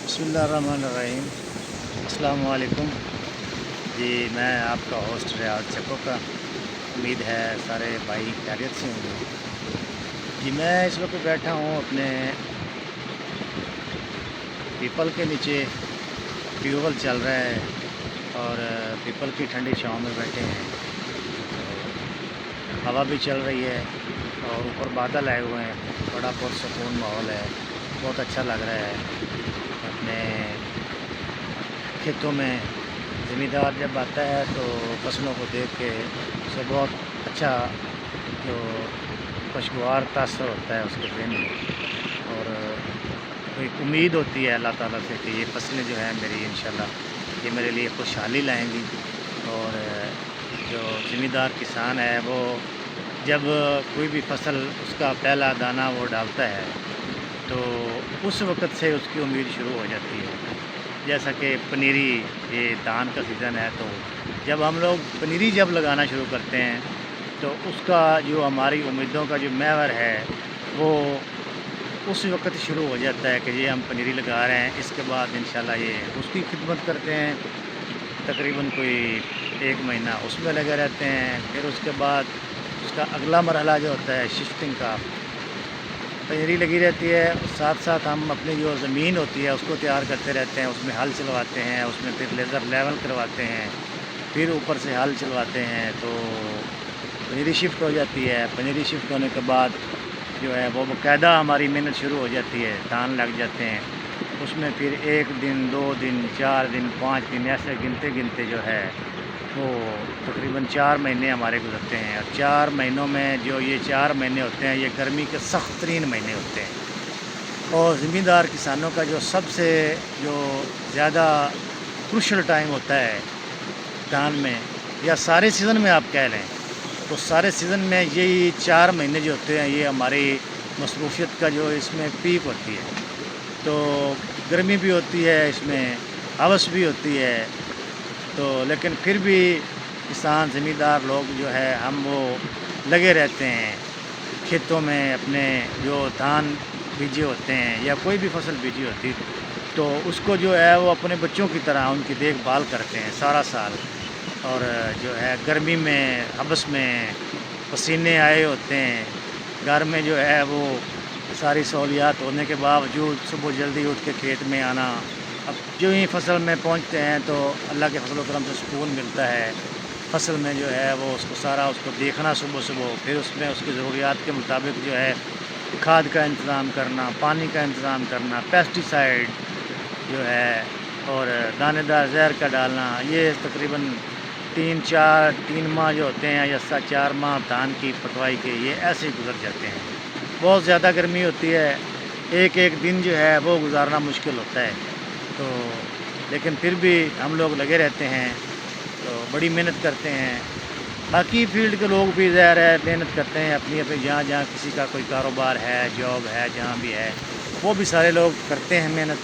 बिस्मिल्लाहिर्रहमानिर्रहीम। अस्सलाम वालेकुम जी। मैं आपका होस्ट रियाज चको का। उम्मीद है सारे भाई खैरियत से होंगे जी। मैं इस वक्त बैठा हूँ अपने पीपल के नीचे। ट्यूबवेल चल रहा है और पीपल की ठंडी छाँव में बैठे हैं। तो हवा भी चल रही है और ऊपर बादल आए हुए हैं। बड़ा पुरसकून माहौल है, बहुत अच्छा लग रहा है। अपने खेतों में ज़मींदार जब आता है तो फसलों को देख के उसे बहुत अच्छा जो खुशगवार तासर होता है उसके ज़हन में, और एक उम्मीद होती है अल्लाह ताला से कि ये फसलें जो हैं मेरी इंशाल्लाह ये मेरे लिए खुशहाली लाएंगी। और जो ज़मींदार किसान है वो जब कोई भी फसल उसका पहला दाना वो डालता है तो उस वक़्त से उसकी उम्मीद शुरू हो जाती है। जैसा कि पनीरी, ये धान का सीज़न है, तो जब हम लोग पनीरी जब लगाना शुरू करते हैं तो उसका जो हमारी उम्मीदों का जो महवर है वो उस वक़्त शुरू हो जाता है कि ये हम पनीरी लगा रहे हैं। इसके बाद इंशाल्लाह ये उसकी खिदमत करते हैं, तकरीबन कोई 1 महीना उसमें लगे रहते हैं। फिर उसके बाद उसका अगला मरहला जो होता है शिफ्टिंग का, पनीरी लगी रहती है। साथ साथ हम अपनी जो ज़मीन होती है उसको तैयार करते रहते हैं, उसमें हल चलवाते हैं, उसमें फिर लेज़र लेवल करवाते हैं, फिर ऊपर से हल चलवाते हैं। तो पनीरी शिफ्ट हो जाती है। पनीरी शिफ्ट होने के बाद जो है वो बाकायदा हमारी मेहनत शुरू हो जाती है, धान लग जाते हैं उसमें। फिर 1 दिन, 2 दिन, 4 दिन, 5 दिन, ऐसे गिनते गिनते जो है वो तकरीबन 4 महीने हमारे गुजरते हैं। और 4 महीनों में जो ये 4 महीने होते हैं ये गर्मी के सख्त तरीन महीने होते हैं। और ज़मींदार किसानों का जो सबसे जो ज़्यादा क्रूशल टाइम होता है धान में, या सारे सीज़न में आप कह लें, तो सारे सीज़न में यही 4 महीने जो होते हैं ये हमारी मसरूफ़ियत का जो इसमें पीक होती है। तो गर्मी भी होती है, इसमें हवस भी होती है। तो लेकिन फिर भी किसान ज़मींदार लोग जो है हम वो लगे रहते हैं खेतों में। अपने जो धान बीजे होते हैं या कोई भी फसल बीजी होती तो उसको जो है वो अपने बच्चों की तरह उनकी देखभाल करते हैं सारा साल। और जो है गर्मी में हवस में पसीने आए होते हैं, घर में जो है वो सारी सहूलियात होने के बावजूद सुबह जल्दी उठ के खेत में आना। अब जो ही फसल में पहुंचते हैं तो अल्लाह के फजल व करम से सुकून मिलता है। फसल में जो है वो उसको सारा उसको देखना सुबह सुबह, फिर उसमें उसकी ज़रूरियात के मुताबिक जो है खाद का इंतज़ाम करना, पानी का इंतज़ाम करना, पेस्टिसाइड जो है और दानेदार ज़हर का डालना। ये तकरीबन 3 माह जो होते हैं या 4 माह धान की पटवाई के ये ऐसे ही गुजर जाते हैं। बहुत ज़्यादा गर्मी होती है, एक एक दिन जो है वो गुजारना मुश्किल होता है। तो लेकिन फिर भी हम लोग लगे रहते हैं, तो बड़ी मेहनत करते हैं। बाकी फील्ड के लोग भी ज़ाहिर है मेहनत करते हैं अपनी अपनी, जहाँ जहाँ किसी का कोई कारोबार है, जॉब है, जहाँ भी है वो भी सारे लोग करते हैं मेहनत।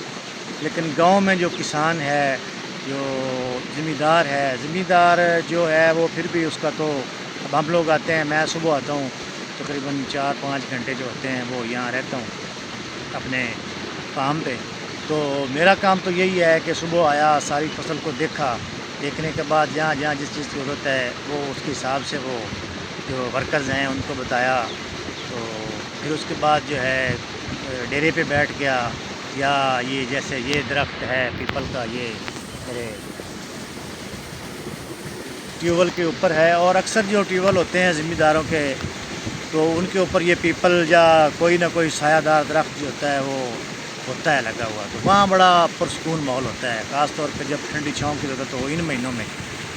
लेकिन गांव में जो किसान है, जो ज़मींदार है, ज़मींदार जो है वो फिर भी उसका तो, अब हम लोग आते हैं, मैं सुबह आता हूँ तकरीबन 4-5 घंटे जो होते हैं वो यहाँ रहता हूँ अपने काम पे। तो मेरा काम तो यही है कि सुबह आया, सारी फसल को देखा, देखने के बाद जहाँ जहाँ जिस चीज़ की ज़रूरत है वो उसके हिसाब से वो जो वर्कर्स हैं उनको बताया। तो फिर उसके बाद जो है डेरे पे बैठ गया, या ये जैसे ये दरख्त है पीपल का, ये मेरे ट्यूबवेल के ऊपर है। और अक्सर जो ट्यूबवेल होते हैं ज़मींदारों के, तो उनके ऊपर ये पीपल या कोई ना कोई सायादार दरख्त जो होता है वो होता है लगा हुआ। तो वहाँ बड़ा पुरसकून माहौल होता है, ख़ास तौर पे जब ठंडी छाँव की ज़रूरत हो इन महीनों में।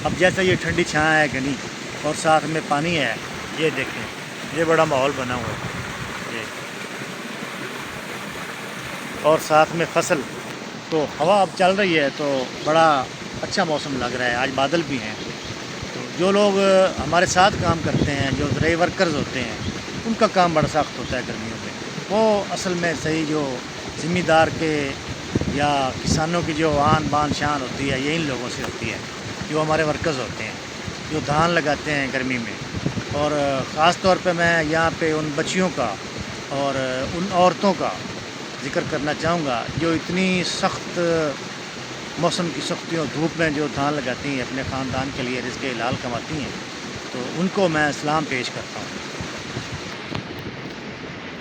अब जैसे ये ठंडी छाँ है कि नहीं, और साथ में पानी है, ये देखें ये बड़ा माहौल बना हुआ है ये, और साथ में फसल, तो हवा अब चल रही है तो बड़ा अच्छा मौसम लग रहा है। आज बादल भी हैं। तो जो लोग हमारे साथ काम करते हैं, जो ज़रूरी वर्कर्स होते हैं, उनका काम बड़ा सख्त होता है गर्मियों में। वो असल में सही जो ज़मींदार के या किसानों की जो आन बान शान होती है ये इन लोगों से होती है, जो हमारे वर्कर्स होते हैं, जो धान लगाते हैं गर्मी में। और ख़ास तौर पे मैं यहाँ पे उन बच्चियों का और उन औरतों का ذکر کرنا چاہوں گا، جو اتنی سخت موسم کی سختیوں دھوپ میں جو دھان لگاتی ہیں، اپنے خاندان کے لیے رزق حلال کماتی ہیں، تو ان کو میں سلام پیش کرتا ہوں۔